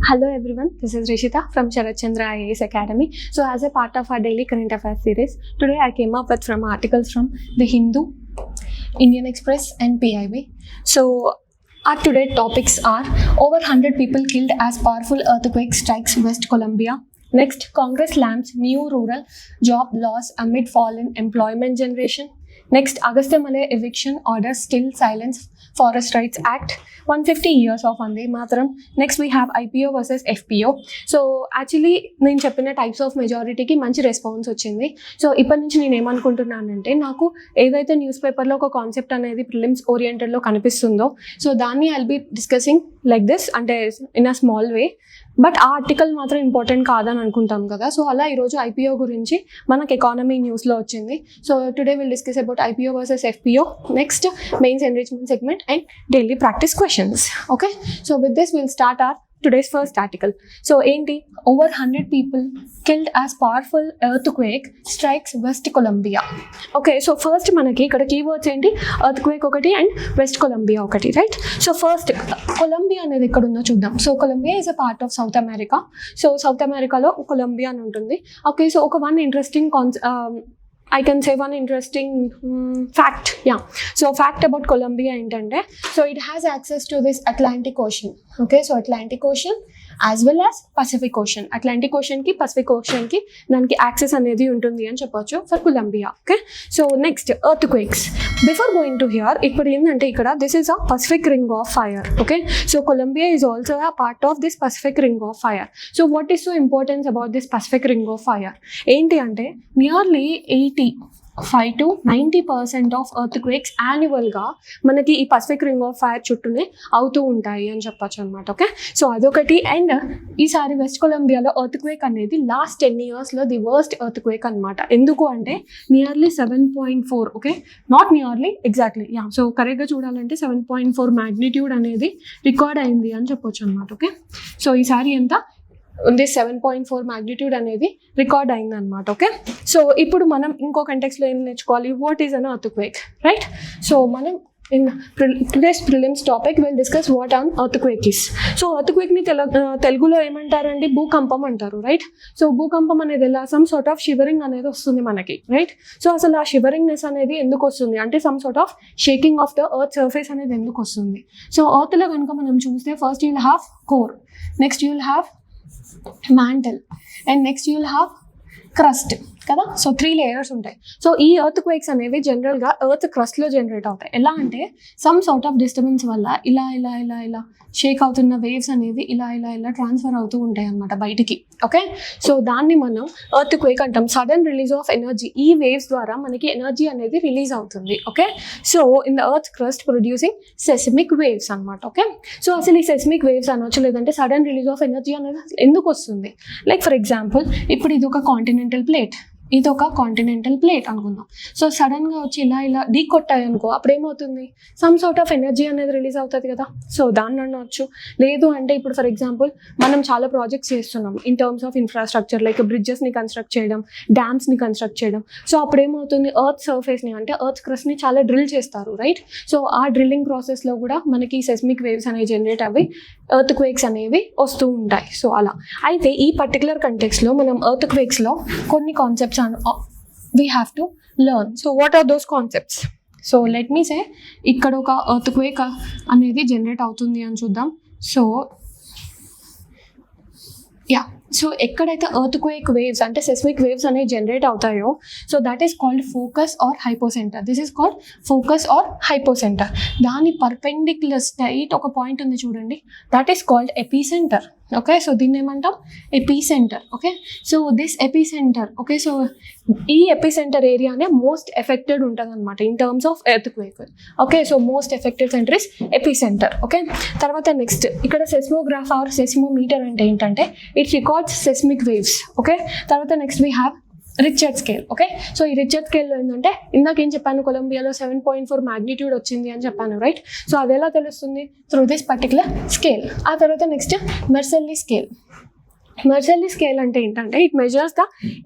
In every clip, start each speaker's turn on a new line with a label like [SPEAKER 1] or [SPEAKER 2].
[SPEAKER 1] Hello everyone, this is Rishita from Sarat Chandra IAS Academy. So as a part of our daily current affairs series, today I came up with some articles from The Hindu, Indian Express and PIB. So our today's topics are over 100 people killed as powerful earthquake strikes West Colombia. Next, Congress lamps new rural job loss amid fall in employment generation. Next, Agastyamalai eviction orders still silence Forest Rights Act. 150 years of Vande Mataram. Next we have IPO versus FPO. So actually నేను చెప్పిన types of మెజారిటీకి మంచి response వచ్చింది. So ఇప్పటి నుంచి నేను ఏమనుకుంటున్నానంటే నాకు ఏదైతే news పేపర్లో ఒక కాన్సెప్ట్ అనేది ప్రిలిమ్స్ ఓరియంటెడ్లో కనిపిస్తుందో సో దాన్ని I'll be discussing like this, అంటే in a small way. But ఆ ఆర్టికల్ మాత్రం ఇంపార్టెంట్ కాదని అనుకుంటాం కదా. సో అలా ఈరోజు ఐపీఓ గురించి మనకు ఎకానమీ న్యూస్లో వచ్చింది. So today will discuss about IPO versus FPO, next mains enrichment segment and daily practice questions. Okay, so with this will start our today's first article. So ఏంటి, over 100 people killed as powerful earthquake strikes West Colombia. Okay, so first మనకి ఇక్కడ keywords ఏంటి, earthquake ఒకటి and west Colombia ఒకటి, right? So first Colombia అనేది ఎక్కడ ఉందో చూద్దాం. So Colombia is a part of South America. So South అమెరికాలో కొలంబియా అని ఉంటుంది. ఓకే, సో ఒక one interesting I can say one interesting fact. Yeah, so fact about Colombia entante, so it has access to this Atlantic Ocean. Okay, so Atlantic Ocean as well as Pacific Ocean. Atlantic Ocean ki Pacific Ocean ki daniki access anedi untundi ani cheppochu for Colombia. Okay, so next earthquakes. Before going to here, ippudu endante ikkada this is a Pacific ring of fire. Okay, so Colombia is also a part of this Pacific ring of fire. So what is so important about this Pacific ring of fire enti ante nearly 85 to 90% of earthquakes యాన్యువల్గా మనకి ఈ Pacific ring of fire చుట్టూనే అవుతూ ఉంటాయి అని చెప్పచ్చు అనమాట. Okay, so అదొకటి. And ఈసారి వెస్ట్ కొలంబియాలో ఎర్త్క్వేక్ అనేది లాస్ట్ 10 yearsలో ది వర్స్ట్ ఎర్త్క్వేక్ అనమాట. ఎందుకు అంటే nearly 7.4, okay, not nearly, exactly, yeah, so కరెక్ట్గా చూడాలంటే 7.4 మ్యాగ్నిట్యూడ్ అనేది రికార్డ్ అయింది అని చెప్పొచ్చు అనమాట. ఓకే, సో ఈసారి ఎంత ఉంది, 7.4 మ్యాగ్నిట్యూడ్ అనేది రికార్డ్ అయిందనమాట. ఓకే, సో ఇప్పుడు మనం ఇంకో కంటెక్స్లో ఏం నేర్చుకోవాలి, what is an earthquake, right? So మనం in today's prelims topic will discuss what an earthquake is. So ఎర్త్క్వేక్ని తెలుగులో ఏమంటారండి, భూకంపం అంటారు, రైట్? సో భూకంపం అనేది ఎలా, సమ్ సార్ట్ ఆఫ్ షివరింగ్ అనేది వస్తుంది మనకి, రైట్? సో అసలు ఆ షివరింగ్నెస్ అనేది ఎందుకు వస్తుంది అంటే some sort of shaking of the earth surface అనేది ఎందుకు వస్తుంది. సో ఎర్త్లో కనుక మనం చూస్తే first you will have core, next you will have mantle and next you will have crust కదా. సో 3 layers ఉంటాయి. సో ఈ ఎర్త్ క్వేక్స్ అనేవి జనరల్గా ఎర్త్ క్రస్ట్లో జనరేట్ అవుతాయి. ఎలా అంటే సమ్ సార్ట్ ఆఫ్ డిస్టర్బెన్స్ వల్ల ఇలా ఇలా ఇలా ఇలా షేక్ అవుతున్న వేవ్స్ అనేవి ఇలా ఇలా ఇలా ట్రాన్స్ఫర్ అవుతూ ఉంటాయి అన్నమాట బయటికి. ఓకే, సో దాన్ని మనం ఎర్త్ క్వేక్ అంటాం. సడన్ రిలీజ్ ఆఫ్ ఎనర్జీ, ఈ వేవ్స్ ద్వారా మనకి ఎనర్జీ అనేది రిలీజ్ అవుతుంది. Okay, so in the earth crust producing seismic waves అనమాట. ఓకే, సో అసలు ఈ సెస్మిక్ వేవ్స్ అనొచ్చు, లేదంటే సడన్ రిలీజ్ ఆఫ్ ఎనర్జీ అనేది ఎందుకు వస్తుంది. లైక్ ఫర్ ఎగ్జాంపుల్ ఇప్పుడు ఇది ఒక కాంటినెంటల్ ప్లేట్, ఇది ఒక కాంటినెంటల్ ప్లేట్ అనుకుందాం. సో సడన్గా వచ్చి ఇలా ఇలా డీ కొట్టాయి అనుకో, అప్పుడు ఏమవుతుంది, సమ్ సార్ట్ ఆఫ్ ఎనర్జీ అనేది రిలీజ్ అవుతుంది కదా. సో దాన్ని అనవచ్చు. లేదు అంటే ఇప్పుడు ఫర్ ఎగ్జాంపుల్ మనం చాలా ప్రాజెక్ట్స్ చేస్తున్నాం in terms of infrastructure, like బ్రిడ్జెస్ని కన్స్ట్రక్ట్ చేయడం, డ్యామ్స్ని కన్స్ట్రక్ట్ చేయడం. సో అప్పుడు ఏమవుతుంది, ఎర్త్ సర్ఫేస్ని అంటే ఎర్త్ క్రస్ట్ని చాలా డ్రిల్ చేస్తారు, రైట్? సో ఆ డ్రిల్లింగ్ ప్రాసెస్లో కూడా మనకి సెస్మిక్ వేవ్స్ అనేవి జనరేట్ అవి ఎర్త్ క్వేక్స్ అనేవి వస్తూ ఉంటాయి. సో అలా అయితే ఈ పర్టికులర్ కంటెక్స్లో మనం ఎర్త్ క్వేక్స్లో కొన్ని concepts we have to learn. So what are those concepts? So let me say ఇక్కడ ఒక earthquake అనేది జనరేట్ అవుతుంది అని చూద్దాం. సో యా, సో ఎక్కడైతే ఎర్త్క్వేక్ వేవ్స్ అంటే సెస్మిక్ వేవ్స్ అనేవి జనరేట్ అవుతాయో so that is called focus or hypocentre. This is called focus or hypocentre. దాని పర్పెండిక్యులర్ స్ట్రైట్ ఒక పాయింట్ ఉంది చూడండి, that is called epicentre. Okay, so దీన్ని ఏమంటాం, epicentre. Okay, so this epicentre, okay, so ఈ epicentre ఏరియానే most affected ఉంటుంది అనమాట in terms of earthquake. Okay, so most affected centre is epicentre. Okay, తర్వాత నెక్స్ట్ ఇక్కడ సెస్మోగ్రాఫ్ ఆర్ సెస్మోమీటర్ అంటే ఏంటంటే it records seismic waves. Okay, తర్వాత next we have Richter scale. Okay, so ఈ Richter స్కేల్లో ఏంటంటే ఇందాక ఏం చెప్పాను, కొలంబియాలో 7.4 మ్యాగ్నిట్యూడ్ వచ్చింది అని చెప్పాను, రైట్? సో అది ఎలా తెలుస్తుంది, త్రూ దిస్ పర్టికులర్ స్కేల్. ఆ తర్వాత next Mercalli scale. Mercalli scale అంటే ఏంటంటే it measures the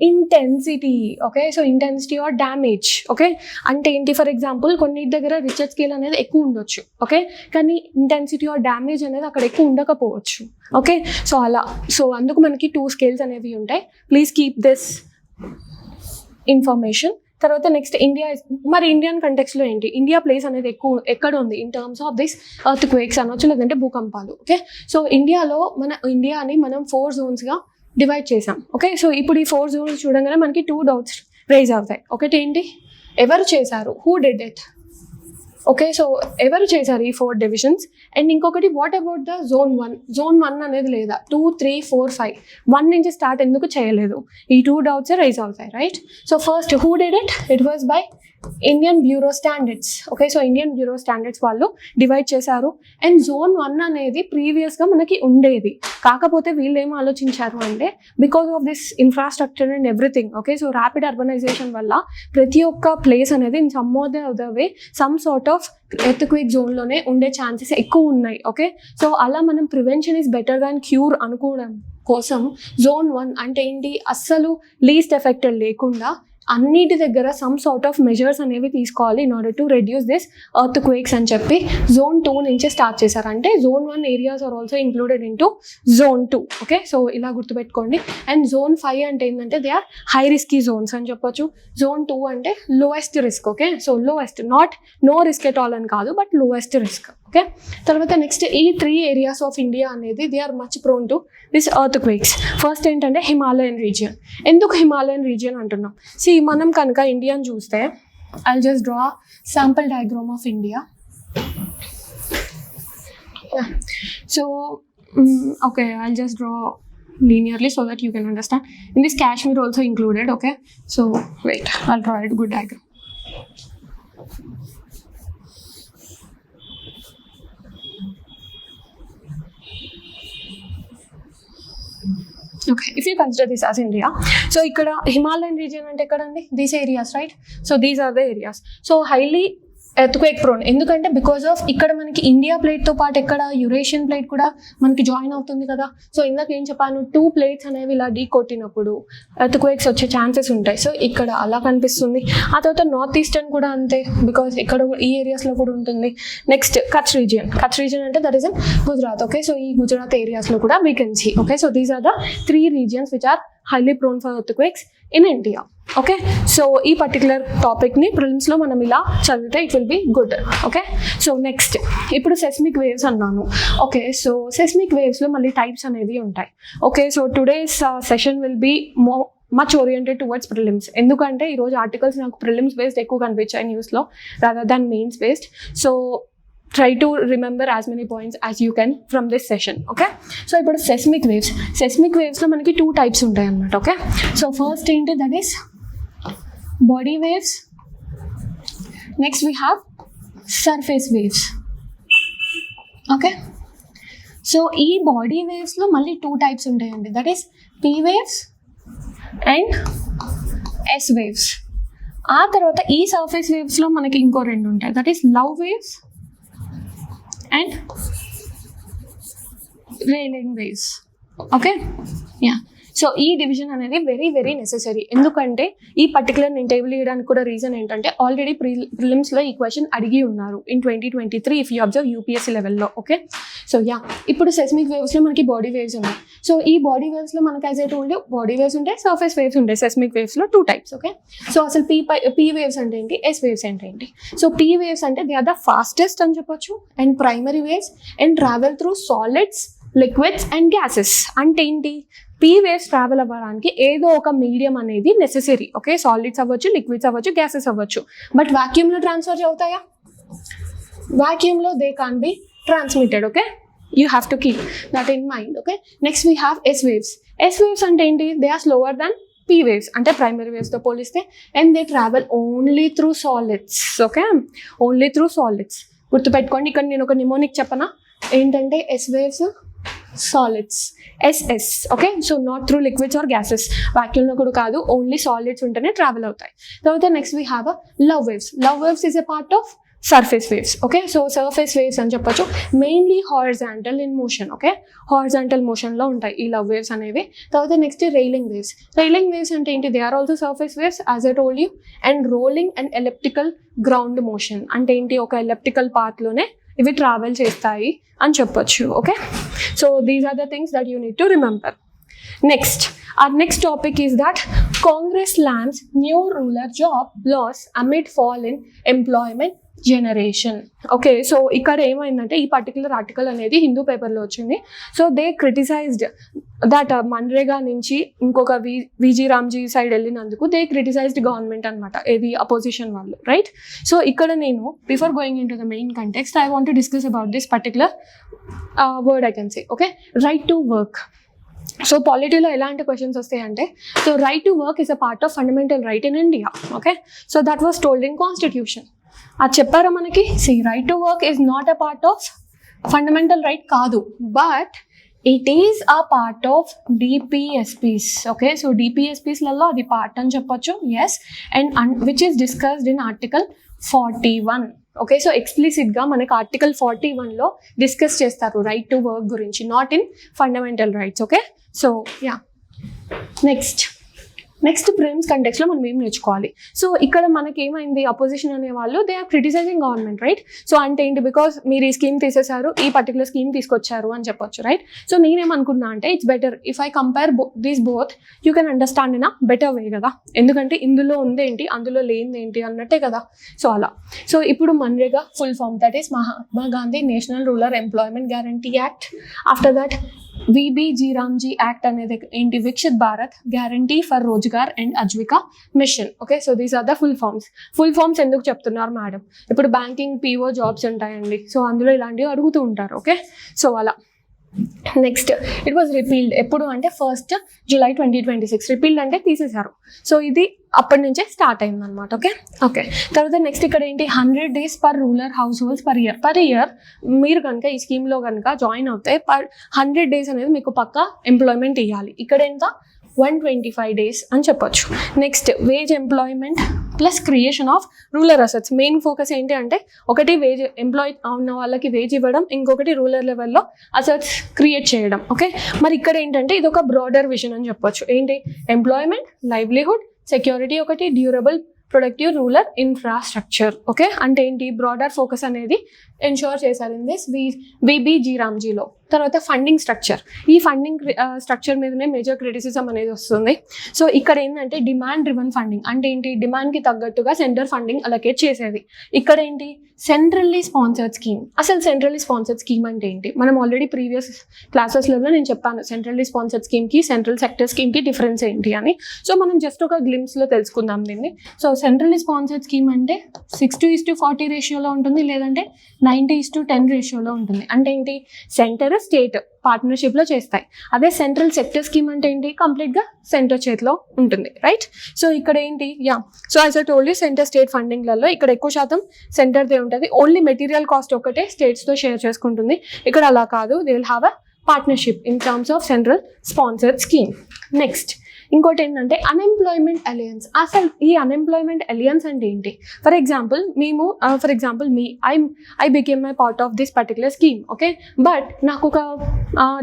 [SPEAKER 1] intensity. Okay, so intensity or damage. Okay, అంటే ఏంటి, ఫర్ ఎగ్జాంపుల్ కొన్నిటి దగ్గర రిచర్డ్ స్కేల్ అనేది ఎక్కువ ఉండొచ్చు. ఓకే, కానీ ఇంటెన్సిటీ ఆర్ డ్యామేజ్ అనేది అక్కడ ఎక్కువ ఉండకపోవచ్చు. ఓకే, సో అలా, సో అందుకు మనకి 2 స్కేల్స్ అనేవి ఉంటాయి. Please keep this information. తర్వాత నెక్స్ట్ ఇండియా. మరి ఇండియన్ కంటెక్స్లో ఏంటి, ఇండియా ప్లేస్ అనేది ఎక్కువ ఎక్కడ ఉంది in terms of this earth quakes అనొచ్చు, లేదంటే భూకంపాలు. ఓకే, సో ఇండియాలో ఇండియాని మనం 4 జోన్స్గా డివైడ్ చేసాం. ఓకే, సో ఇప్పుడు ఈ 4 జోన్స్ చూడగానే మనకి 2 డౌట్స్ రైజ్ అవుతాయి. ఒకటి ఏంటి, ఎవరు చేశారు, who did it. Okay, so ఎవరు చేశారు ఈ 4 డివిజన్స్. అండ్ ఇంకొకటి, what about the zone 1. Zone 1 అనేది లేదా, 2, 3, 4, 5, 1 నుంచి స్టార్ట్ ఎందుకు చేయలేదు. ఈ 2 డౌట్స్ రైజ్ అవుతాయి, right. So first, who did it. It was by Indian bureau standards. Okay, so Indian bureau standards వాళ్ళు డివైడ్ చేశారు. అండ్ జోన్ 1 అనేది ప్రీవియస్గా మనకి ఉండేది, కాకపోతే వీళ్ళు ఏం ఆలోచించారు అంటే because of this infrastructure and everything. Okay, so rapid urbanisation వల్ల ప్రతి ఒక్క ప్లేస్ అనేది in some of the other way some sort of earthquake జోన్లోనే ఉండే ఛాన్సెస్ ఎక్కువ ఉన్నాయి. ఓకే, సో అలా మనం prevention is better than cure అనుకోవడం కోసం జోన్ 1 అంటే ఏంటి, అస్సలు లీస్ట్ ఎఫెక్టెడ్ లేకుండా అన్నిటి దగ్గర సమ్ సార్ట్ ఆఫ్ మెజర్స్ అనేవి తీసుకోవాలి in order to reduce this earthquakes అని చెప్పి జోన్ 2 నుంచి స్టార్ట్ చేశారు. అంటే zone 1 areas are also included in to zone 2. Okay, so ఇలా గుర్తుపెట్టుకోండి. అండ్ జోన్ 5 అంటే ఏంటంటే they are high risky zones అని చెప్పొచ్చు. జోన్ 2 అంటే lowest risk. Okay, so lowest, not no risk at all అని కాదు, బట్ లోయెస్ట్ రిస్క్. ఓకే, తర్వాత నెక్స్ట్ ఈ 3 ఏరియాస్ ఆఫ్ ఇండియా అనేది they are much prone to this earthquakes. First ఏంటంటే Himalayan region. ఎందుకు హిమాలయన్ రీజియన్ అంటున్నాం, సి మనం కనుక ఇండియాని చూస్తే, I'll just draw sample diagram of India. So okay, I'll just draw linearly so that you can understand. In this Kashmir also included. Okay, so wait, I'll draw a good diagram. Okay, if you consider this as India, so ikkada Himalayan region ante ekkadandi, these areas, right? So these are the areas, so highly earthquake prone. ఎందుకంటే because of ఇక్కడ మనకి India ప్లేట్తో పాటు ఎక్కడ Eurasian plate కూడా మనకి join అవుతుంది కదా. So ఇందాక ఏం చెప్పాను, 2 ప్లేట్స్ అనేవి ఇలా ఢీ కొట్టినప్పుడు ఎర్త్క్వేక్స్ వచ్చే ఛాన్సెస్ ఉంటాయి. సో ఇక్కడ అలా కనిపిస్తుంది. ఆ తర్వాత నార్త్ ఈస్టర్న్ కూడా అంతే, బికాస్ ఇక్కడ ఈ ఏరియాస్లో కూడా ఉంటుంది. Next Kutch region. Kutch region అంటే that is in Gujarat. Okay, so ఈ గుజరాత్ ఏరియాస్లో కూడా we can see. Okay, so these are the 3 regions which are highly prone for earthquakes in India. Okay, so ఈ పర్టికులర్ టాపిక్ని ప్రిలిమ్స్లో మనం ఇలా చదివితే it will be good. Okay, so next ఇప్పుడు seismic waves అన్నాను. ఓకే, సో సెస్మిక్ వేవ్స్లో మళ్ళీ types అనేవి ఉంటాయి. Okay, so today's session will be much oriented towards prelims. ఎందుకంటే ఈరోజు ఆర్టికల్స్ నాకు ప్రిలిమ్స్ బేస్డ్ ఎక్కువ కనిపించాయి న్యూస్లో rather than mains based. So try to remember as many points as you can from this session. Okay, so ఇప్పుడు seismic waves. Seismic వేవ్స్లో మనకి 2 types ఉంటాయి అన్నమాట. ఓకే, సో ఫస్ట్ ఏంటి, that is body waves. Next we have surface waves. Okay, so ఈ body వేవ్స్లో మళ్ళీ 2 types ఉంటాయండి. That is P waves and yes waves. ఆ తర్వాత ఈ సర్ఫేస్ వేవ్స్లో మనకి ఇంకో 2 ఉంటాయి. That is love waves and railing waves. Okay, yeah, so ఈ డివిజన్ అనేది వెరీ వెరీ నెసెసరీ. ఎందుకంటే ఈ పర్టికులర్ నేను టేబుల్ ఇవ్వడానికి కూడా రీజన్ ఏంటంటే ఆల్రెడీ ప్రిలిమ్స్లో ఈ క్వశ్చన్ అడిగి ఉన్నారు in 2023 if you observe UPSC లెవెల్లో. ఓకే, సో యా, ఇప్పుడు సెస్మిక్ వేవ్స్లో మనకి బాడీ వేవ్స్ ఉన్నాయి. సో ఈ బాడీ వేవ్స్లో మనకి as I told you body waves ఉంటాయి, సర్ఫేస్ వేవ్స్ ఉంటాయి. సెస్మిక్ వేవ్స్లో 2 types. ఓకే, సో అసలు పీ వేవ్స్ అంటే ఏంటి, ఎస్ వేవ్స్ అంటే ఏంటి. సో పీ వేవ్స్ అంటే దే ఆర్ ద ఫాస్టెస్ట్ అని చెప్పొచ్చు and primary waves and travel through solids, liquids and gases. అంటే ఏంటి, పీ వేవ్స్ ట్రావెల్ అవ్వడానికి ఏదో ఒక మీడియం అనేది నెసెసరీ. ఓకే, సాలిడ్స్ అవ్వచ్చు, లిక్విడ్స్ అవ్వచ్చు, గ్యాసెస్ అవ్వచ్చు. బట్ వాక్యూమ్లో ట్రాన్స్ఫర్ అవుతాయా? వాక్యూమ్లో they can be transmitted. Okay, you have to keep that in mind. Okay, next we have S waves. S waves అంటే ఏంటి, they are slower than P waves, అంటే primary వేవ్స్తో పోలిస్తే. And they travel only through solids. Okay, only through solids. గుర్తుపెట్టుకోండి, ఇక్కడ నేను ఒక mnemonic చెప్పనా ఏంటంటే S waves solids, SS. Okay, so not through liquids are gases, వాక్యూమ్లో కూడా కాదు, ఓన్లీ సాలిడ్స్ ఉంటేనే ట్రావెల్ అవుతాయి. తర్వాత next we have a love waves. Love waves is a part of surface waves. Okay, so surface waves అని చెప్పొచ్చు, mainly horizontal in motion. Okay, horizontal మోషన్లో ఉంటాయి ఈ లవ్ వేవ్స్ అనేవి. తర్వాత next railing waves. Railing waves అంటే ఏంటి? They are also surface waves as I told you. And rolling and elliptical ground motion అంటే ఏంటి? ఒక ఎలిప్టికల్ పాత్లోనే ఇవి ట్రావెల్ చేస్తాయి అని చెప్పొచ్చు. Okay, so these are the things that you need to remember. Next, our next topic is that Congress lands new ruler job loss amid fall in employment generation. Okay, so ఇక్కడ ఏమైందంటే ఈ particular article అనేది హిందూ పేపర్లో వచ్చింది. So they criticised that MNREGA నుంచి ఇంకొక VG RAM G side వెళ్ళినందుకు they criticised government అనమాట, ఏది అపోజిషన్ వాళ్ళు, రైట్? సో ఇక్కడ నేను before going into the main context I want to discuss about this particular word I can say. Okay, right to work. So పాలిటీలో ఎలాంటి questions వస్తాయంటే, so right to work is a part of fundamental right in India. Okay, so that was told in constitution. అది చెప్పారా మనకి? See right to work is not a part of fundamental right కాదు, but it is a part of DPSPs. Okay, so డిపిఎస్పీస్లలో అది పార్ట్ అని చెప్పొచ్చు. Yes, and which is discussed in article 41. Okay, so ఎక్స్ప్లిసిట్గా మనకి ఆర్టికల్ 41లో డిస్కస్ చేస్తారు రైట్ టు వర్క్ గురించి, not in fundamental rights. Okay, so yeah, next prelims కంటెక్స్లో మనం ఏం నేర్చుకోవాలి? సో ఇక్కడ మనకి ఏమైంది? అపోజిషన్ అనే వాళ్ళు they are criticising government, right? So అంటే ఏంటి? బికాస్ మీరు ఈ స్కీమ్ తీసేశారు, ఈ పర్టికులర్ స్కీమ్ తీసుకొచ్చారు అని చెప్పొచ్చు, రైట్? సో నేనేమనుకున్నా అంటే it's better if I compare these both, you can understand in a better way కదా, ఎందుకంటే ఇందులో ఉందేంటి అందులో లేనిదేంటి అన్నట్టే కదా. సో అలా. సో ఇప్పుడు MNREGA full form, that is Mahatma Gandhi National Rural Employment Guarantee Act. After that VBG Ramji act అనేది ఏంటి? Viksit Bharat guarantee for Rozgar and Ajeevika mission. Okay, so these are the full forms. Full forms ఎందుకు చెప్తున్నారు మేడం? ఇప్పుడు బ్యాంకింగ్ PO జాబ్స్ ఉంటాయండి, సో అందులో ఇలాంటివి అడుగుతూ ఉంటారు. ఓకే, సో అలా. నెక్స్ట్, ఇట్ వాజ్ రిపీల్డ్ ఎప్పుడు అంటే 1st July 2026. రిపీల్డ్ అంటే తీసేశారు. సో ఇది అప్పటి నుంచే స్టార్ట్ అయింది అనమాట. ఓకే, తర్వాత నెక్స్ట్ ఇక్కడ ఏంటి? 100 days per rural house holds per year. మీరు కనుక ఈ స్కీమ్లో కనుక జాయిన్ అవుతే 100 days అనేది మీకు పక్కా ఎంప్లాయ్మెంట్ ఇవ్వాలి. ఇక్కడ ఎంత? 125 days అని చెప్పొచ్చు. Next, wage employment plus creation of rural assets. Main focus ఏంటి అంటే ఒకటి వేజ్ ఎంప్లాయ్ ఉన్న వాళ్ళకి వేజ్ ఇవ్వడం, ఇంకొకటి రూరల్ లెవెల్లో అసెట్స్ క్రియేట్ చేయడం. ఓకే, మరి ఇక్కడ ఏంటంటే ఇది ఒక బ్రాడర్ విజన్ అని చెప్పొచ్చు. ఏంటి? ఎంప్లాయ్మెంట్, లైవ్లీహుడ్, సెక్యూరిటీ ఒకటి, durable productive rural infrastructure. Okay, అంటే ఏంటి? బ్రాడర్ ఫోకస్ అనేది ఎన్షోర్ చేశారు ఇన్ దిస్ VBG రామ్జీలో. తర్వాత ఫండింగ్ స్ట్రక్చర్. ఈ ఫండింగ్ స్ట్రక్చర్ మీదనే మేజర్ క్రిటిసిజం అనేది వస్తుంది. సో ఇక్కడ ఏంటంటే డిమాండ్ డ్రివెన్ ఫండింగ్ అంటే ఏంటి? డిమాండ్కి తగ్గట్టుగా సెంటర్ ఫండింగ్ అలొకేట్ చేసేది. ఇక్కడ ఏంటి? Centrally sponsored scheme. అసలు సెంట్రల్లీ స్పాన్సర్డ్ స్కీమ్ అంటే ఏంటి? మనం ఆల్రెడీ ప్రీవియస్ క్లాసెస్లో నేను చెప్పాను సెంట్రల్లీ స్పాన్సర్డ్ స్కీమ్కి సెంట్రల్ సెక్టర్ స్కీమ్కి డిఫరెన్స్ ఏంటి అని. సో మనం జస్ట్ ఒక గ్లిమ్స్లో తెలుసుకుందాం దీన్ని. సో సెంట్రల్లీ స్పాన్సర్డ్ స్కీమ్ అంటే 60:40 రేషియోలో ఉంటుంది, లేదంటే 90:10 రేషియోలో ఉంటుంది. అంటే ఏంటి? సెంటర్ స్టేట్ పార్ట్నర్షిప్లో చేస్తాయి. అదే సెంట్రల్ సెక్టర్ స్కీమ్ అంటే ఏంటి? కంప్లీట్గా సెంటర్ చేతిలో ఉంటుంది, రైట్? సో ఇక్కడ ఏంటి? So as I told you centre state ఫండింగ్లలో ఇక్కడ ఎక్కువ శాతం సెంటర్దే ఉంటుంది. ఓన్లీ మెటీరియల్ కాస్ట్ ఒకటే స్టేట్స్తో షేర్ చేసుకుంటుంది. ఇక్కడ అలా కాదు, they will have a partnership in terms of central sponsored scheme. Next, ఇంకోటి ఏంటంటే అన్ఎంప్లాయ్మెంట్ అలయన్స్. అసలు ఈ అన్ఎంప్లాయ్మెంట్ అలయన్స్ అంటే ఏంటి? For example I became my part of this particular scheme. Okay, but నాకు ఒక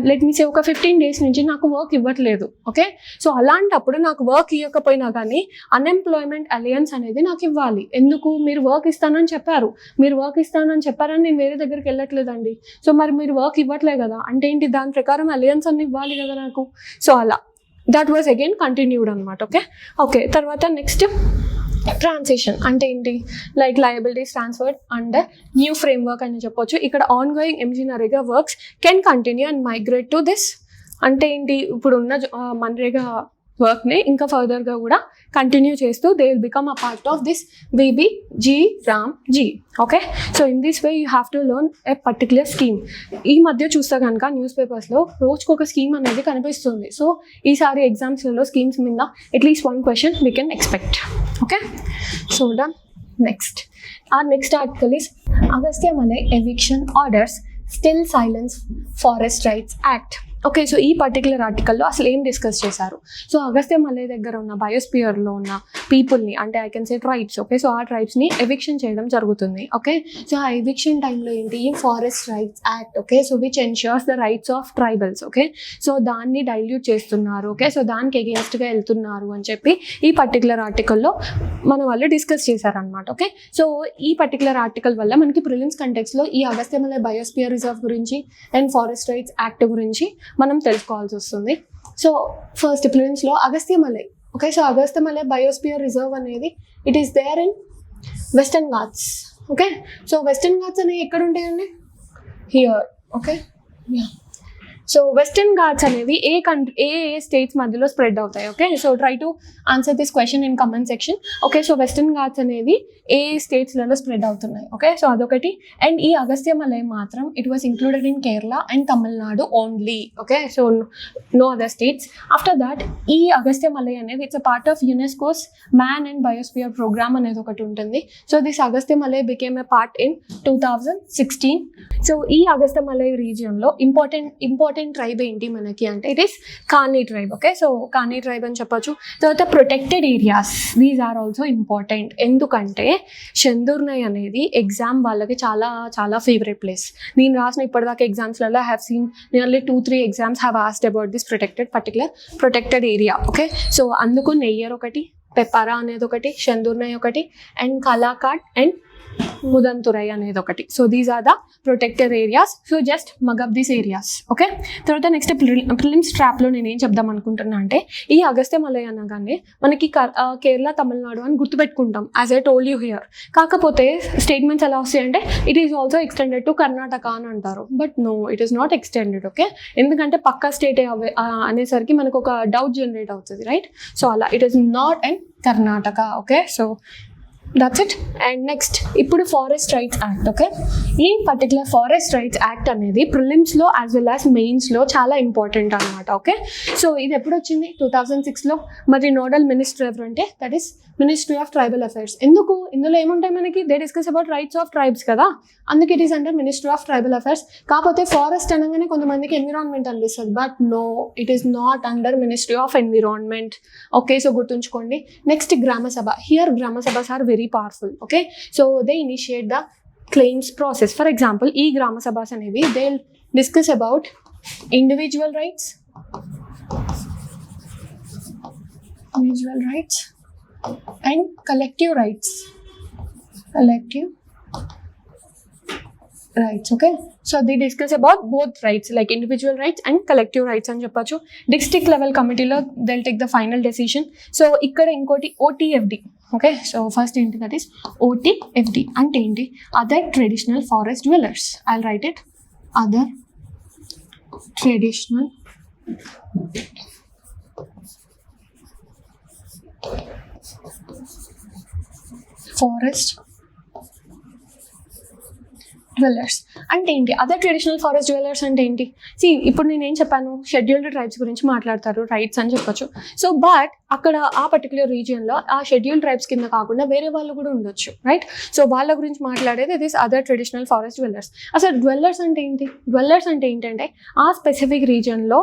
[SPEAKER 1] లెట్ మీ సే ఒక 15 days నుంచి నాకు వర్క్ ఇవ్వట్లేదు. ఓకే, సో అలాంటప్పుడు నాకు వర్క్ ఇవ్వకపోయినా కానీ అన్ఎంప్లాయ్మెంట్ అలయన్స్ అనేది నాకు ఇవ్వాలి. ఎందుకు? మీరు వర్క్ ఇస్తానని చెప్పారని నేను వేరే దగ్గరికి వెళ్ళట్లేదండి. సో మరి మీరు వర్క్ ఇవ్వట్లేదు కదా, అంటే ఏంటి? దాని ప్రకారం అలయన్స్ అన్ని ఇవ్వాలి కదా నాకు. సో అలా దట్ వాజ్ అగైన్ కంటిన్యూడ్ అనమాట. ఓకే, తర్వాత నెక్స్ట్ ట్రాన్సిషన్ అంటే ఏంటి? Like liabilities transferred under new framework అని చెప్పొచ్చు. ఇక్కడ on going MG-NREGA works can continue and migrate to this. అంటే ఏంటి? ఇప్పుడున్న మన్రేగా వర్క్ని ఇంకా ఫర్దర్గా కూడా కంటిన్యూ చేస్తూ they will become a part of this VBG Ramji. Okay, so in this way you have to learn a particular scheme. ఈ మధ్య చూస్తే కనుక న్యూస్ పేపర్స్లో రోజుకొక స్కీమ్ అనేది కనిపిస్తుంది. సో ఈసారి ఎగ్జామ్స్లలో స్కీమ్స్ మీద at least 1 question we can expect. Okay, so done. Next, our next article is Agastya Malai Eviction Orders Still Silence Forest Rights Act. Okay, so ఈ పర్టికులర్ ఆర్టికల్లో అసలు ఏం డిస్కస్ చేశారు? సో అగస్త్య మలై దగ్గర ఉన్న బయోస్పియర్లో ఉన్న పీపుల్ని, అంటే I can say tribes, okay, so ఆ ట్రైబ్స్ని ఎవిక్షన్ చేయడం జరుగుతుంది. ఓకే, సో ఆ ఎవిక్షన్ టైంలో ఏంటి, forest rights act, okay, so which ensures the rights of tribals, okay, so దాన్ని డైల్యూట్ చేస్తున్నారు, ఓకే, సో దానికి అగేన్స్ట్గా వెళ్తున్నారు అని చెప్పి ఈ పర్టికులర్ ఆర్టికల్లో మన వాళ్ళు డిస్కస్ చేశారనమాట. ఓకే, సో ఈ పర్టికులర్ ఆర్టికల్ వల్ల మనకి ప్రిలిమ్స్ కంటెక్స్లో ఈ అగస్త్య మలై బయోస్పియర్ రిజర్వ్ గురించి అండ్ ఫారెస్ట్ రైట్స్ యాక్ట్ గురించి మనం తెలుసుకోవాల్సి వస్తుంది. సో ఫస్ట్ ప్రిలిమ్స్లో Agastya Malai, okay, so Agastya Malai biosphere reserve అనేది it is there in Western Ghats. Okay, so Western Ghats అనేవి ఎక్కడ ఉంటాయండి? Here. Okay, so Western Ghats అనేవి ఏ స్టేట్స్ మధ్యలో స్ప్రెడ్ అవుతాయి? Okay, so try to answer this question in comment section. Okay, so Western Ghats అనేవి ఏ స్టేట్స్లలో స్ప్రెడ్ అవుతున్నాయి? ఓకే, సో అదొకటి. అండ్ ఈ అగస్త్య మలై మాత్రం it was included in Kerala and Tamil Nadu only. Okay, so no other states. After that ఈ అగస్త్య మలై అనేది it's a part of UNESCO's man and biosphere programme అనేది ఒకటి ఉంటుంది. So this Agastya Malai became a part in 2016. So ఈ అగస్త్య మలై రీజియన్లో ఇంపార్టెంట్ ట్రైబ్ ఏంటి మనకి అంటే it is Kani tribe. Okay, so Kani tribe అని చెప్పొచ్చు. తర్వాత protected areas, these are also important. ఎందుకంటే చందూర్నై అనేది ఎగ్జామ్ వాళ్ళకి చాలా చాలా ఫేవరెట్ ప్లేస్. నేను రాసిన ఇప్పటిదాకా ఎగ్జామ్స్లలో have seen nearly 2-3 exams have asked about this protected area. Okay, so అందుకు నెయ్యర్ ఒకటి, పెప్పారా అనేది ఒకటి, చందూర్నై ఒకటి, అండ్ కలాకాట్ అండ్ ముదంతురై అనేది ఒకటి. So these are the protected areas. So just mug up these areas. Okay, తర్వాత నెక్స్ట్ ప్రిలిమ్స్ ట్రాప్లో నేను ఏం చెప్దాం అనుకుంటున్నా అంటే ఈ అగస్త్య మలై అనగానే మనకి కేరళ, తమిళనాడు అని గుర్తుపెట్టుకుంటాం as I told you here. కాకపోతే స్టేట్మెంట్స్ ఎలా వస్తాయంటే it is also extended to Karnataka అని అంటారు. But no, it is not extended. Okay, ఎందుకంటే పక్కా స్టేట్ అనేసరికి మనకు ఒక డౌట్ జనరేట్ అవుతుంది, రైట్? సో అలా it is not and Karnataka. Okay, so that's it. And next ఇప్పుడు ఫారెస్ట్ రైట్స్ యాక్ట్. ఓకే, ఈ పర్టికులర్ ఫారెస్ట్ రైట్స్ యాక్ట్ అనేది ప్రిలిమ్స్లో యాజ్ వెల్ యాజ్ మెయిన్స్లో చాలా ఇంపార్టెంట్ అనమాట. ఓకే, సో ఇది ఎప్పుడు వచ్చింది? 2006లో. మరి నోడల్ మినిస్టర్ ఎవరంటే that is ministry of tribal affairs. ఎందుకు? ఇందులో ఏముంటాయి మనకి? They discuss about rights of tribes కదా, అందుకే it is under ministry of tribal affairs. కాకపోతే ఫారెస్ట్ అనగానే కొంతమందికి ఎన్విరాన్మెంట్ అనిపిస్తుంది, but no, it is not under ministry of environment. Okay, so గుర్తుంచుకోండి. Next gram sabha. Here gram sabhas are very powerful. Okay, so they initiate the claims process. For example ఈ గ్రామ సభస్ అనేవి they discuss about individual rights and collective rights. Okay, so they discuss about both rights like individual rights and collective rights అని చెప్పొచ్చు. District level కమిటీలో they'll take the final decision. So ఇక్కడ ఇంకోటి OTFD. Okay, so first ఏంటి? That is OTFD అంటే ఏంటి? Other traditional forest dwellers. I will write it, other traditional forest dwellers అంటే ఏంటి? అదర్ ట్రెడిషనల్ ఫారెస్ట్ డ్వెల్లర్స్ అంటే ఏంటి? ఇప్పుడు నేను ఏం చెప్పాను? షెడ్యూల్డ్ ట్రైబ్స్ గురించి మాట్లాడతారు, రైట్స్ అని చెప్పొచ్చు. సో బట్ అక్కడ ఆ పర్టికులర్ రీజియన్లో ఆ షెడ్యూల్డ్ ట్రైబ్స్ కింద కాకుండా వేరే వాళ్ళు కూడా ఉండొచ్చు, రైట్? సో వాళ్ళ గురించి మాట్లాడేది this other traditional forest dwellers. అసలు డ్వెల్లర్స్ అంటే ఏంటి? డ్వెల్లర్స్ అంటే ఏంటంటే ఆ స్పెసిఫిక్ రీజియన్లో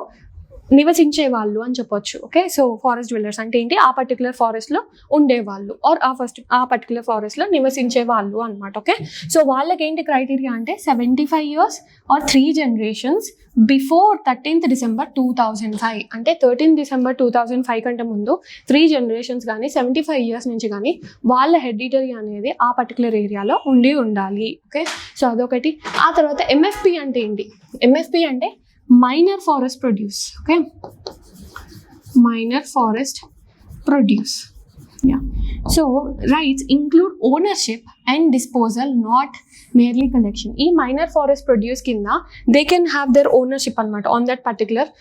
[SPEAKER 1] నివసించే వాళ్ళు అని చెప్పొచ్చు. ఓకే, సో ఫారెస్ట్ డ్వెల్లర్స్ అంటే ఏంటి? ఆ పర్టికులర్ ఫారెస్ట్లో ఉండేవాళ్ళు ఆర్ ఆ పర్టికులర్ ఫారెస్ట్లో నివసించే వాళ్ళు అనమాట. ఓకే, సో వాళ్ళకి ఏంటి క్రైటీరియా అంటే 75 years or 3 generations before 13th December 2005. అంటే 13th December 2005 కంటే ముందు 3 generations కానీ 75 years నుంచి కానీ వాళ్ళ హెరిడిటరీ అనేది ఆ పర్టికులర్ ఏరియాలో ఉండాలి. ఓకే, సో అదొకటి. ఆ తర్వాత MFP అంటే ఏంటి? MFP అంటే minor forest produce. Okay, minor forest produce. So rights include ownership and disposal, not merely collection. ఈ మైనర్ ఫారెస్ట్ ప్రొడ్యూస్ కింద they can have their ownership అనమాట ఆన్ దట్ పర్టికులర్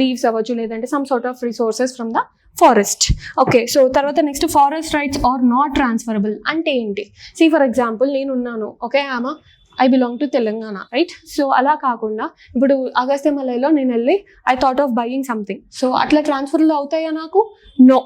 [SPEAKER 1] లీవ్స్ అవ్వచ్చు, లేదంటే some sort of resources from the forest. Okay, so తర్వాత next forest rights are not transferable అంటే ఏంటి? For example నేను ఉన్నాను, okay, I belong to Telangana, right? So అలా కాకుండా ఇప్పుడు అగస్త్య మలైలో నేను వెళ్ళి I thought of buying something, so అట్లా ట్రాన్స్ఫర్లు అవుతాయా నాకు? నో.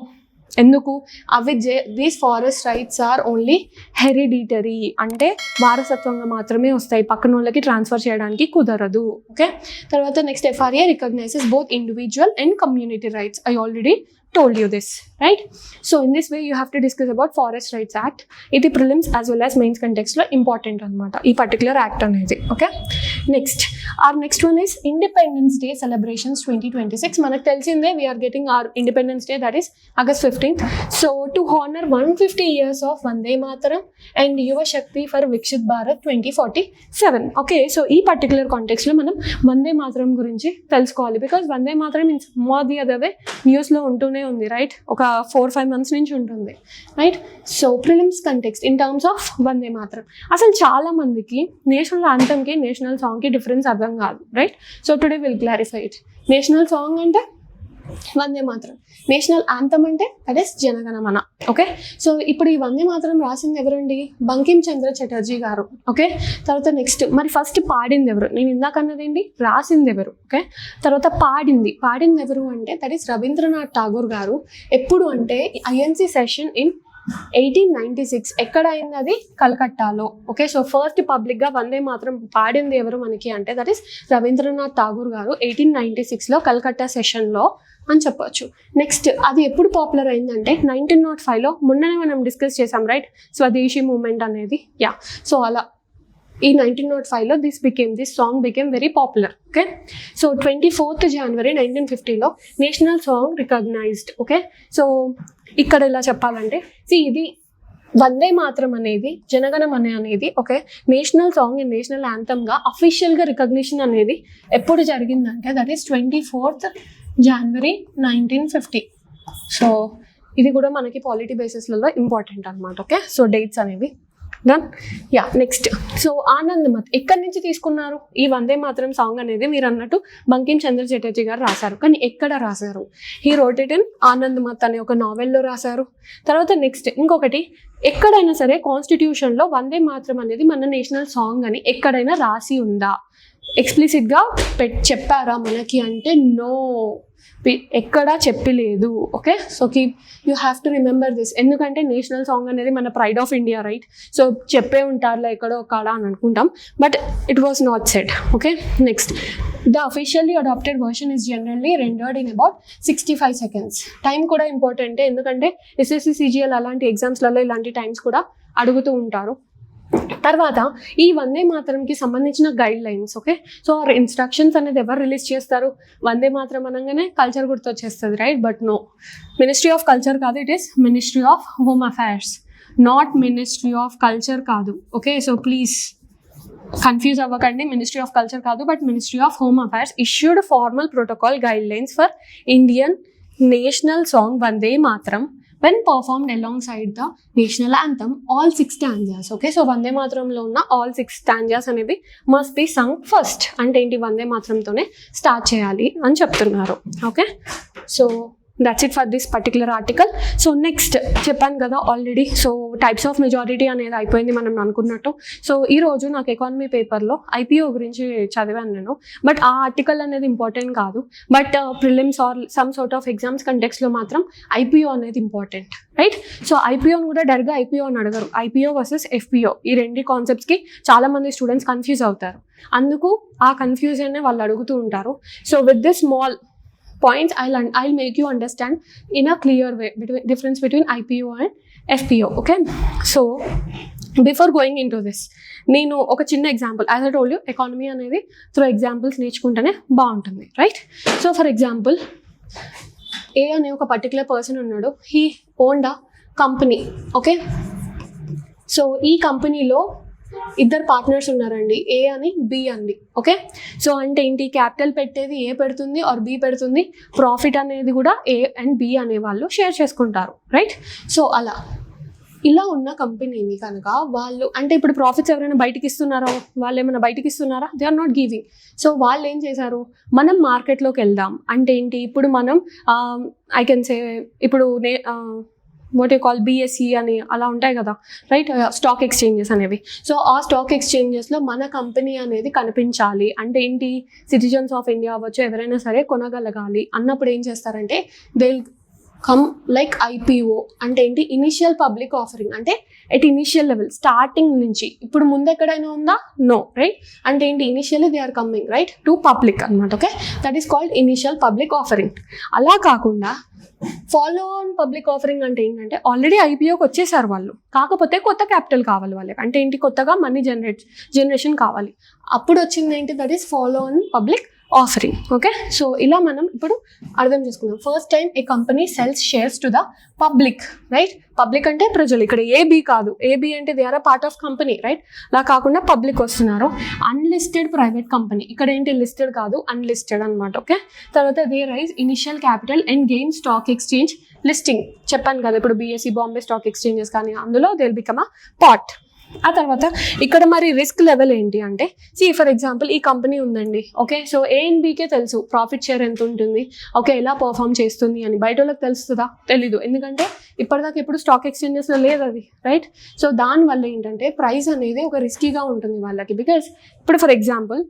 [SPEAKER 1] ఎందుకు అవి these forest rights are only hereditary, అంటే వారసత్వంగా మాత్రమే వస్తాయి, పక్కన వాళ్ళకి ట్రాన్స్ఫర్ చేయడానికి కుదరదు. ఓకే, తర్వాత next FRA recognises both individual and community rights. I already told you this, right? So in this way you have to discuss about Forest Rights Act. ఇది prelims as well as mains context లో important అన్నమాట ఈ particular act అనేది. Okay, our next one is Independence Day celebrations 2026. మనకు తెలిసిందే we are getting our Independence Day, that is August 15th. So to honor 150 years of Vande Mataram and Yuva Shakti for Viksit Bharat 2047. Okay, so ఈ particular context లో మనం వందే మాతరం గురించి తెలుసుకోవాలి, because Vande Mataram in some or the other way news లో ఉంటూనే ఉంది, right? ఒక 4-5 months నుంచి ఉంటుంది, right? So prelims context in terms of Vande Mataram. అసలు చాలా మందికి నేషనల్ యాంథమ్కి నేషనల్ సాంగ్కి డిఫరెన్స్ అర్థం కాదు, right? So today will clarify it. National song అంటే వందే మాతరం, నేషనల్ యాంథమ్ అంటే that is Jana Gana Mana. Okay, so ఇప్పుడు ఈ వందే మాతరం రాసింది ఎవరండి? బంకిం చంద్ర చటర్జీ గారు. ఓకే, తర్వాత నెక్స్ట్ మరి ఫస్ట్ పాడింది ఎవరు? నేను ఇందాక అన్నదేంటి, రాసింది ఎవరు? ఓకే, తర్వాత పాడింది ఎవరు అంటే దట్ ఈస్ రవీంద్రనాథ్ ఠాగూర్ గారు. ఎప్పుడు అంటే INC సెషన్ ఇన్ 1896. ఎక్కడ అయింది అది? కలకట్టాలో. ఓకే, సో ఫస్ట్ పబ్లిక్గా వందే మాత్రం పాడింది ఎవరు మనకి అంటే దట్ ఈస్ రవీంద్రనాథ్ ఠాగూర్ గారు 1896లో కలకట్టా సెషన్లో అని చెప్పొచ్చు. నెక్స్ట్ అది ఎప్పుడు పాపులర్ అయిందంటే 1905లో. మొన్ననే మనం డిస్కస్ చేసాం, రైట్? స్వదేశీ మూమెంట్ అనేది. యా, సో అలా ఈ 1905లో this song became very popular. Okay, so 24th January 1950లో national song recognised. Okay, so ఇక్కడ ఇలా చెప్పాలంటే ఇది వందే మాత్రం అనేది జనగణమన అనేది okay national song and national యాంథమ్గా అఫీషియల్గా రికగ్నిషన్ అనేది ఎప్పుడు జరిగిందంటే that is 24th January 1950. So ఇది కూడా మనకి పాలిటీ బేసిస్లలో ఇంపార్టెంట్ అనమాట. ఓకే, సో డేట్స్ అనేవి done. Yeah, next so Anand మత్ ఎక్కడి నుంచి తీసుకున్నారు ఈ వందే మాత్రం సాంగ్ అనేది? మీరు అన్నట్టు బంకిం చంద్ర చటర్జీ గారు రాశారు, కానీ ఎక్కడ రాశారు? He wrote it in Anand మత్ అనే ఒక నావెల్లో రాశారు. తర్వాత నెక్స్ట్ ఇంకొకటి, ఎక్కడైనా సరే కాన్స్టిట్యూషన్లో వందే మాత్రం అనేది మన నేషనల్ సాంగ్ అని ఎక్కడైనా రాసి ఉందా? ఎక్స్ప్లిసిట్గా చెప్పారా మనకి అంటే నో, ఎక్కడా చెప్పలేదు. Okay, so you have to remember this, ఎందుకంటే నేషనల్ సాంగ్ అనేది మన pride of India, right? So చెప్పే ఉంటారులే ఎక్కడో కాడ అని అనుకుంటాం, but it was not said. Okay, next the officially adopted version is generally rendered in about 65 seconds. Time కూడా ఇంపార్టెంటే, ఎందుకంటే SSC CGL అలాంటి ఎగ్జామ్స్లలో ఇలాంటి టైమ్స్ కూడా అడుగుతూ ఉంటారు. తర్వాత ఈ వందే మాతరంకి సంబంధించిన guidelines. Okay, so instructions అనేది ఎవరు రిలీజ్ చేస్తారు? వందే మాతరం అనగానే కల్చర్ గుర్తొచ్చేస్తుంది, right? But no, ministry of culture కాదు, it is ministry of home affairs, not ministry of culture కాదు. ఓకే, సో ప్లీజ్ కన్ఫ్యూజ్ అవ్వకండి, మినిస్ట్రీ ఆఫ్ కల్చర్ కాదు but ministry of home affairs issued formal protocol guidelines for Indian national song Vande Mataram when performed alongside the national anthem all 6 stanzas. Okay, so వందే మాతరంలో ఉన్న all 6 stanzas అనేవి must be sung first. అంటే ఏంటి, వందే మాతరంతోనే start చేయాలి అని చెప్తున్నారు. Okay, so that's it for this particular article. So next చెప్పాను కదా already, so types of majority అనేది అయిపోయింది మనం అనుకున్నట్టు. సో ఈరోజు నాకు ఎకానమీ పేపర్లో IPO గురించి చదివాను నేను, బట్ ఆ ఆర్టికల్ అనేది ఇంపార్టెంట్ కాదు, but prelims or some sort of exams కంటెక్స్లో మాత్రం IPO అనేది ఇంపార్టెంట్, రైట్? సో IPOని కూడా డైరెక్ట్గా IPO అని అడగరు, IPO వర్సెస్ FPO ఈ రెండు కాన్సెప్ట్స్కి చాలామంది స్టూడెంట్స్ కన్ఫ్యూజ్ అవుతారు, అందుకు ఆ కన్ఫ్యూజన్నే వాళ్ళు అడుగుతూ ఉంటారు. So with this small points I'll make you understand in a clear way difference between IPO and FPO. Okay, so before going into this నేను ఒక చిన్న example, as I told you economy అనేది త్రూ ఎగ్జాంపుల్స్ నేర్చుకుంటేనే బాగుంటుంది, right? So for example ఏ అనే ఒక particular person ఉన్నాడు, he owned a company. Okay, so ఈ కంపెనీలో ఇద్దరు పార్ట్నర్స్ ఉన్నారండి, ఏ అని బి అండి. ఓకే, సో అంటే ఏంటి, క్యాపిటల్ పెట్టేది ఏ పెడుతుంది ఆర్ బి పెడుతుంది, ప్రాఫిట్ అనేది కూడా ఏ అండ్ బి అనే వాళ్ళు షేర్ చేసుకుంటారు, రైట్? సో ఇలా ఉన్న కంపెనీని కనుక వాళ్ళు అంటే ఇప్పుడు ప్రాఫిట్స్ ఎవరైనా బయటికి ఇస్తున్నారో, వాళ్ళు ఏమైనా బయటికి ఇస్తున్నారా? They are not giving. So వాళ్ళు ఏం చేశారు, మనం మార్కెట్లోకి వెళ్దాం అంటే ఏంటి, ఇప్పుడు మనం ఐ కెన్ సే ఇప్పుడు వాట్ యూ కాల్ BSE అని అలా ఉంటాయి కదా, రైట్? స్టాక్ ఎక్స్చేంజెస్ అనేవి. సో ఆ స్టాక్ ఎక్స్చేంజెస్లో మన కంపెనీ అనేది కనిపించాలి అంటే ఏంటి, సిటిజన్స్ ఆఫ్ ఇండియా అవ్వచ్చు ఎవరైనా సరే కొనగలగాలి అన్నప్పుడు ఏం చేస్తారంటే దే లైక్ IPO అంటే ఏంటి, ఇనిషియల్ పబ్లిక్ ఆఫరింగ్. అంటే ఎట్ ఇనిషియల్ లెవెల్, స్టార్టింగ్ నుంచి. ఇప్పుడు ముందు ఎక్కడైనా ఉందా? No, right. అంటే ఏంటి, initially they are coming right to public అనమాట. Okay, that is called initial public offering. అలా కాకుండా ఫాలో ఆన్ పబ్లిక్ ఆఫరింగ్ అంటే ఏంటంటే ఆల్రెడీ IPOకి వచ్చేసారు వాళ్ళు, కాకపోతే కొత్త క్యాపిటల్ కావాలి వాళ్ళకి. అంటే ఏంటి, కొత్తగా మనీ జనరేషన్ కావాలి. అప్పుడు వచ్చింది ఏంటి, that is follow on public offering. Okay, so ఇలా మనం ఇప్పుడు అర్థం చేసుకుందాం. First time a company sells shares to the public, right. Public అంటే ప్రజలు, ఇక్కడ AB కాదు. AB అంటే they are a part of company, right. అలా కాకుండా పబ్లిక్ వస్తున్నారు. అన్లిస్టెడ్ ప్రైవేట్ కంపెనీ, ఇక్కడ ఏంటి లిస్టెడ్ కాదు, అన్లిస్టెడ్ అనమాట. ఓకే, తర్వాత they raise initial capital and gain stock exchange listing. చెప్పాను కదా ఇప్పుడు BSE బాంబే స్టాక్ ఎక్స్చేంజెస్ కానీ, అందులో they will become a part. ఆ తర్వాత ఇక్కడ మరి రిస్క్ లెవెల్ ఏంటి అంటే, ఫర్ ఎగ్జాంపుల్ ఈ కంపెనీ ఉందండి. ఓకే, సో A and Bకే తెలుసు ప్రాఫిట్ షేర్ ఎంత ఉంటుంది, ఓకే, ఎలా పర్ఫామ్ చేస్తుంది అని. బయట వాళ్ళకి తెలుస్తుందా? తెలీదు, ఎందుకంటే ఇప్పటిదాకా ఎప్పుడు స్టాక్ ఎక్స్చేంజెస్లో లేదు అది, రైట్. సో దానివల్ల ఏంటంటే ప్రైస్ అనేది ఒక రిస్కీగా ఉంటుంది వాళ్ళకి. బికాస్ ఇప్పుడు ఫర్ ఎగ్జాంపుల్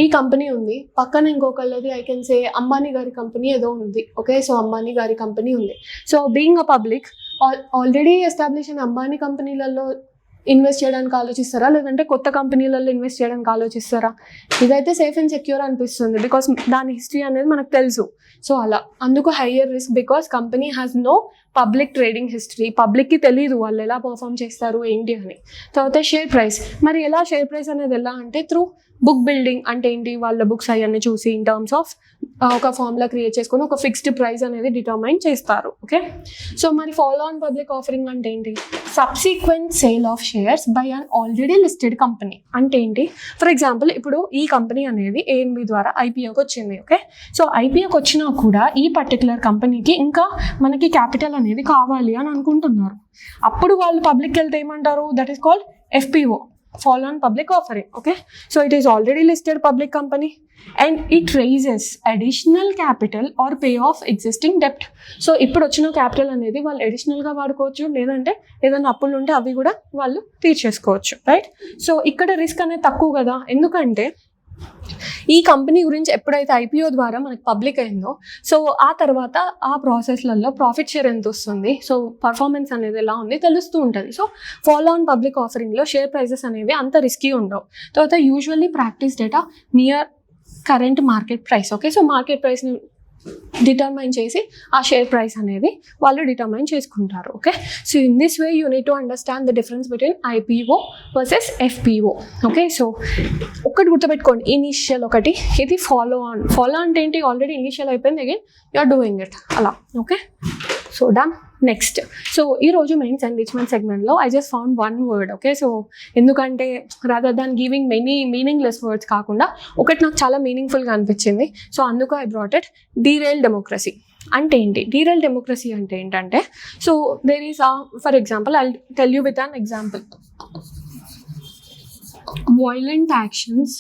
[SPEAKER 1] ఈ కంపెనీ ఉంది, పక్కన ఇంకొకళ్ళది ఐ కెన్ సే అంబానీ గారి కంపెనీ ఏదో ఉంది. ఓకే, సో అంబానీ గారి కంపెనీ ఉంది. So being a public, already establish అయిన అంబానీ కంపెనీలలో ఇన్వెస్ట్ చేయడానికి ఆలోచిస్తారా, లేదంటే కొత్త కంపెనీలలో ఇన్వెస్ట్ చేయడానికి ఆలోచిస్తారా? ఇదైతే సేఫ్ అండ్ సెక్యూర్ అనిపిస్తుంది, బికాస్ దాని హిస్టరీ అనేది మనకు తెలుసు. సో అలా అందుకు higher risk, because company has no public trading history. పబ్లిక్కి తెలియదు వాళ్ళు ఎలా పర్ఫామ్ చేస్తారు ఏంటి అని. తర్వాత షేర్ ప్రైస్. మరి ఎలా షేర్ ప్రైస్ అనేది ఎలా అంటే త్రూ బుక్ బిల్డింగ్. అంటే ఏంటి, వాళ్ళ బుక్స్ అవన్నీ చూసి ఇన్ టర్మ్స్ ఆఫ్ ఒక ఫార్ములా క్రియేట్ చేసుకొని ఒక ఫిక్స్డ్ ప్రైస్ అనేది డిటర్మైన్ చేస్తారు. ఓకే, సో మరి ఫాలో ఆన్ పబ్లిక్ ఆఫరింగ్ అంటే ఏంటి, subsequent sale of shares by an already listed company. అంటే ఏంటి, ఫర్ ఎగ్జాంపుల్ ఇప్పుడు ఈ కంపెనీ అనేది ANB ద్వారా IPOకి వచ్చింది. ఓకే, సో IPOకి వచ్చినా కూడా ఈ పర్టికులర్ కంపెనీకి ఇంకా మనకి క్యాపిటల్ అనేది కావాలి అని అనుకుంటున్నారు. అప్పుడు వాళ్ళు పబ్లిక్కి వెళ్తే ఏమంటారు, that is called FPO, follow on public offering. Okay, so it is already listed public company and it raises additional capital or pay off existing debt. So ఇప్పుడు వచ్చిన క్యాపిటల్ అనేది వాళ్ళు అడిషనల్గా వాడుకోవచ్చు, లేదంటే ఏదైనా అప్పులు ఉంటే అవి కూడా వాళ్ళు తీర్చేసుకోవచ్చు, రైట్. సో ఇక్కడ రిస్క్ అనేది తక్కువ కదా, ఎందుకంటే ఈ కంపెనీ గురించి ఎప్పుడైతే IPO ద్వారా మనకు పబ్లిక్ అయిందో, సో ఆ తర్వాత ఆ ప్రాసెస్లలో ప్రాఫిట్ షేర్ ఎంత వస్తుంది, సో పర్ఫార్మెన్స్ అనేది ఎలా ఉంది తెలుస్తూ ఉంటుంది. సో ఫాలో ఆన్ పబ్లిక్ ఆఫరింగ్లో షేర్ ప్రైజెస్ అనేవి అంత రిస్కీ ఉండవు. తర్వాత usually practice data near current market price. Okay, so market ప్రైస్ని డిటర్మైన్ చేసి ఆ షేర్ ప్రైస్ అనేది వాళ్ళు డిటర్మైన్ చేసుకుంటారు. Okay, so in this way you need to understand the difference between IPO versus FPO. Okay, so ఒకటి గుర్తుపెట్టుకోండి, initial ఒకటి, ఇది ఫాలో ఆన్. ఫాలో అంటే ఏంటి, ఆల్రెడీ ఇనిషియల్ అయిపోయింది, again you are doing it అలా. Okay, so done. Next, so ఈరోజు mains enrichment సెగ్మెంట్లో I just found one word. Okay, so ఎందుకంటే rather than giving many meaningless words కాకుండా ఒకటి నాకు చాలా మీనింగ్ఫుల్గా అనిపించింది. సో అందుకు I brought it. Derail democracy అంటే ఏంటి? డీరైల్ డెమోక్రసీ అంటే ఏంటంటే, so there is for example I tell you with an example. Violent actions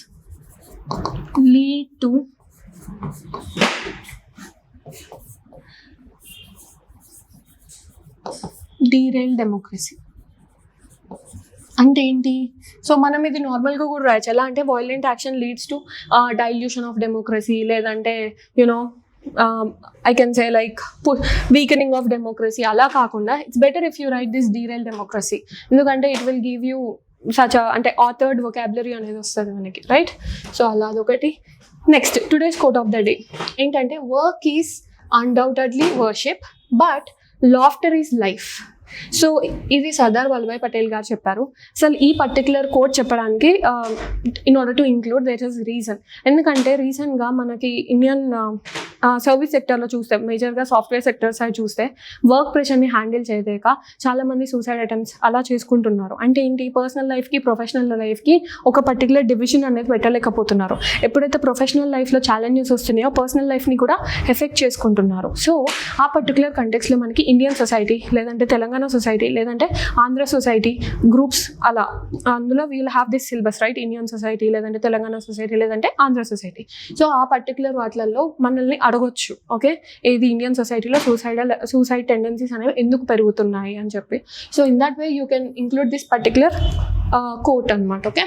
[SPEAKER 1] lead to derail democracy. అంటే ఏంటి? సో మనం ఇది నార్మల్గా కూడా రాయచ్చు. ఎలా అంటే violent action leads to dilution of democracy, లేదంటే you know I can say like weakening of democracy. అలా కాకుండా it's better if you write this derail democracy, ఎందుకంటే it will give you such అంటే ఆథర్డ్ వొకాబులరీ అనేది వస్తుంది మనకి, రైట్. సో అలా అదొకటి. Next, today's quote of the day ఏంటంటే, work is undoubtedly worship but laughter is life. So ఇది సర్దార్ వల్లభాయ్ పటేల్ గారు చెప్పారు. అసలు ఈ పర్టికులర్ కోట్ చెప్పడానికి in order to include there is reason. ఎందుకంటే రీసెంట్గా మనకి ఇండియన్ సర్వీస్ సెక్టర్లో చూస్తే, మేజర్గా సాఫ్ట్వేర్ సెక్టర్ సైడ్ చూస్తే, వర్క్ ప్రెషర్ని హ్యాండిల్ చేయలేక చాలామంది సూసైడ్ అటెంప్ట్స్ అలా చేసుకుంటున్నారు. అంటే ఏంటి, పర్సనల్ లైఫ్కి ప్రొఫెషనల్ లైఫ్కి ఒక పర్టికులర్ డివిజన్ అనేది పెట్టలేకపోతున్నారు. ఎప్పుడైతే ప్రొఫెషనల్ లైఫ్లో ఛాలెంజెస్ వస్తున్నాయో పర్సనల్ లైఫ్ని కూడా ఎఫెక్ట్ చేసుకుంటున్నారు. సో ఆ పర్టికులర్ కంటెక్స్లో మనకి ఇండియన్ సొసైటీ, లేదంటే తెలంగాణ సొసైటీ, లేదంటే ఆంధ్ర సొసైటీ గ్రూప్స్, అలా అందులో we'll have this syllabus, right. Indian society, లేదంటే తెలంగాణ సొసైటీ, లేదంటే ఆంధ్ర సొసైటీ. సో ఆ పర్టికులర్ వాటిలలో మనల్ని అడగొచ్చు, ఓకే, ఇది ఇండియన్ సొసైటీలో సూసైడ్ టెండెన్సీస్ అనేవి ఎందుకు పెరుగుతున్నాయి అని చెప్పి. So in that way you can include this particular quote అనమాట. Okay,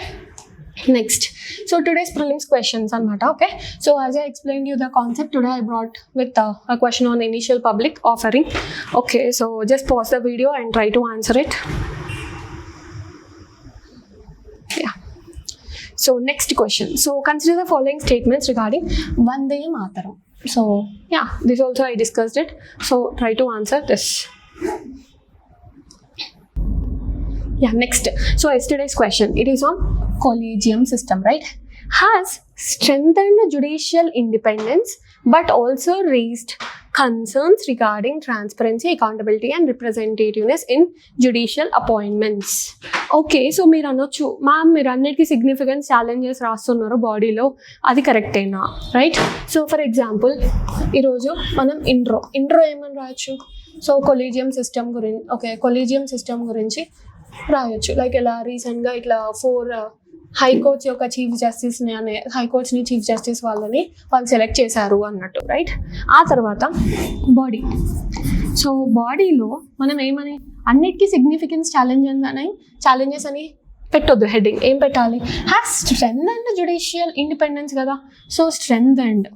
[SPEAKER 1] Next, so today's prelims questions anamata. Okay, so as I explained you the concept, today I brought with a question on initial public offering. Okay, so just pause the video and try to answer it. Yeah, so next question. So consider the following statements regarding Vande Mataram. So yeah, this also I discussed it, so try to answer this. Yeah, next. So yesterday's question, it is on collegium system, right? Has strengthened judicial independence but also raised concerns regarding transparency, accountability and representativeness in judicial appointments. Okay, so మీరు అనొచ్చు ma'am మీరు అన్నిటికీ significant challenges రాస్తున్నారు బాడీలో, అది కరెక్టేనా? Right. So for example ఈరోజు మనం ఇంట్రో ఏమని రాయొచ్చు? సో కొలీజియం సిస్టమ్ గురించి, ఓకే, కొలీజియం సిస్టమ్ గురించి రాయొచ్చు. లైక్ ఇలా రీసెంట్గా ఇట్లా 4 హైకోర్ట్స్ యొక్క చీఫ్ జస్టిస్ని హైకోర్ట్స్ని చీఫ్ జస్టిస్ వాళ్ళు సెలెక్ట్ చేశారు అన్నట్టు, రైట్? ఆ తర్వాత బాడీ. సో బాడీలో మనం ఏమని అన్నిటికీ సిగ్నిఫికెన్స్ ఛాలెంజెస్ అని పెట్టొద్దు. హెడ్డింగ్ ఏం పెట్టాలి? హ్యాస్ స్ట్రెంథెన్డ్ జుడిషియల్ ఇండిపెండెన్స్ కదా. సో స్ట్రెంథెన్డ్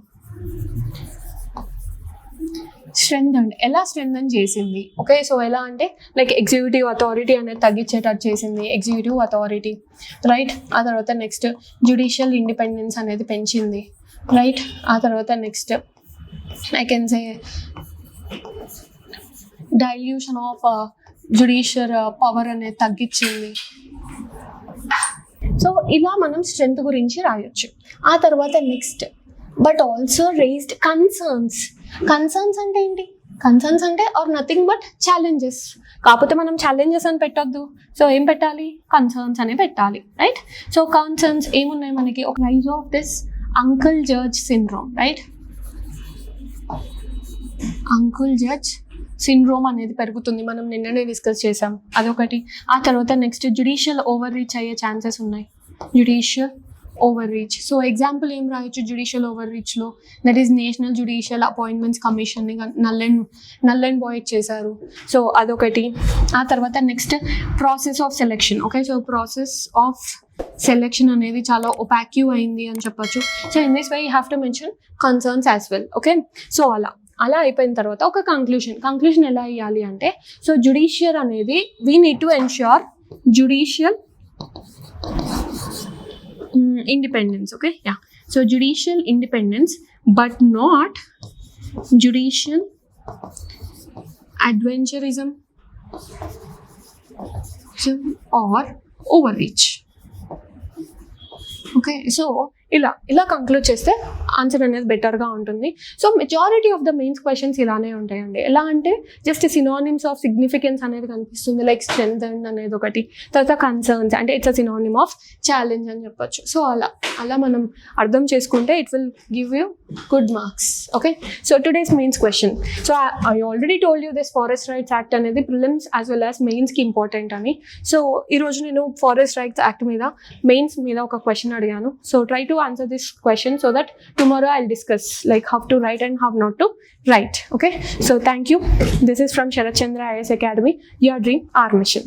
[SPEAKER 1] ఎలా స్ట్రెంథెన్ చేసింది? ఓకే, సో ఎలా అంటే లైక్ ఎగ్జిక్యూటివ్ అథారిటీ అనేది తగ్గించేటట్టు చేసింది, ఎగ్జిక్యూటివ్ అథారిటీ, రైట్? ఆ తర్వాత నెక్స్ట్ జ్యుడిషియల్ ఇండిపెండెన్స్ అనేది పెంచింది, రైట్? ఆ తర్వాత next I can say dilution of judicial power అనేది తగ్గించింది. సో ఇలా మనం స్ట్రెంత్ గురించి రాయొచ్చు. ఆ తర్వాత next but also raised concerns అంటే ఏంటి? కన్సర్న్స్ అంటే ఆర్ నథింగ్ బట్ ఛాలెంజెస్. కాకపోతే మనం ఛాలెంజెస్ అని పెట్టొద్దు. సో ఏం పెట్టాలి? కన్సర్న్స్ అనే పెట్టాలి, రైట్? సో కన్సర్న్స్ ఏమున్నాయి మనకి? ఒక rise of this uncle judge syndrome, right? Uncle judge syndrome అనేది పెరుగుతుంది, మనం నిన్ననే డిస్కస్ చేసాం, అదొకటి. ఆ తర్వాత నెక్స్ట్ జ్యుడిషియల్ ఓవర్ రీచ్ అయ్యే ఛాన్సెస్ ఉన్నాయి, judicial overreach. So example ఏం రాయొచ్చు జ్యుడిషియల్ ఓవర్ రీచ్లో? That is national judicial appointments కమిషన్ని నల్ అండ్ వాయిడ్ చేశారు, సో అదొకటి. ఆ తర్వాత next process of selection. Okay, so process of selection అనేది చాలా ఒపాక్యూ అయింది అని చెప్పొచ్చు. So in this way you have to mention concerns as well. Okay, so అలా అయిపోయిన తర్వాత ఒక కంక్లూషన్ ఎలా ఇవ్వాలి అంటే, సో జుడిషియల్ అనేది we need to ensure judicial independence. Okay, yeah, so judicial independence but not judicial adventurism or overreach. Okay, so ఇలా conclude చేస్తే ఆన్సర్ అనేది బెటర్గా ఉంటుంది. So majority of the mains questions ఇలానే ఉంటాయండి. ఎలా అంటే జస్ట్ సినానిమ్స్ ఆఫ్ సిగ్నిఫికెన్స్ అనేది కనిపిస్తుంది, లైక్ స్ట్రెంథెన్డ్ అనేది ఒకటి, తర్వాత కన్సర్న్స్ అంటే it's a synonym of challenge అని చెప్పొచ్చు. సో అలా మనం అర్థం చేసుకుంటే it will give you good marks. Okay, so today's mains question. So I already told you this forest rights act అనేది ప్రిలిమ్స్ యాజ్ వెల్ యాజ్ మెయిన్స్కి important అని. So ఈరోజు నేను ఫారెస్ట్ రైట్స్ యాక్ట్ మీద మెయిన్స్ మీద ఒక క్వశ్చన్ అడిగాను. So try to answer this question so that tomorrow I'll discuss like how to write and how not to write. Okay, so thank you. This is from Sarat Chandra IAS Academy, your dream, our mission.